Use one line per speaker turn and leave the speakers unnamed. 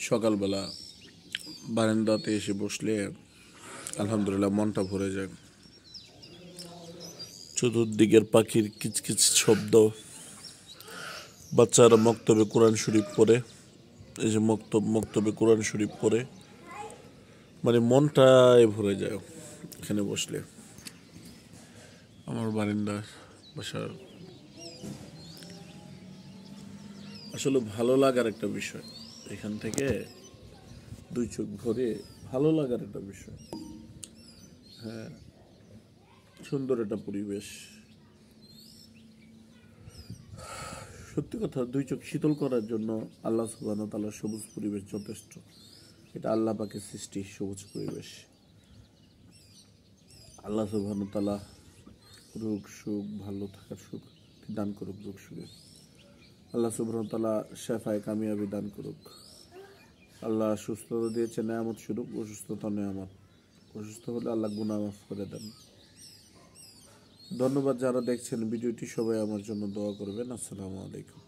সকালবেলা বারান্দাতে এসে বসলে আলহামদুলিল্লাহ মনটা ভরে যায়। চতুর্দিকের পাখির কিচকিচ শব্দ, বাচ্চারা মক্তবে কোরআন শরীফ পড়ে, এই যে মক্তবে কোরআন শরীফ পড়ে, মানে মনটাই ভরে যায় এখানে বসলে। আমার বারান্দা বাসার আসলে ভালো লাগার একটা বিষয়, এখান থেকে দুই চোখ ভরে ভালো লাগার একটা বিষয়। হ্যাঁ, সুন্দর একটা পরিবেশ। সত্যি কথা, দুই চোখ শীতল করার জন্য আল্লাহ সুবহানাহু ওয়া তাআলার সবুজ পরিবেশ যথেষ্ট। এটা আল্লাহ পাকের সৃষ্টি সবুজ পরিবেশ। আল্লাহ সুবহানাহু ওয়া তাআলা রোগ সুখ ভালো থাকার সুখ দান করুক, রোগ সুখে আল্লাহ সুবহানাহু ওয়া তাআলা শেফায়ে কামিয়াবি দান করুক। আল্লাহ সুস্থতা দিয়েছে নেয়ামত স্বরূপ, অসুস্থতা নেয়ামত। অসুস্থ হলে আল্লাহ গুনাহ মাফ করে দেন। ধন্যবাদ যারা দেখছেন ভিডিওটি, সবাই আমার জন্য দোয়া করবেন। আসসালামু আলাইকুম।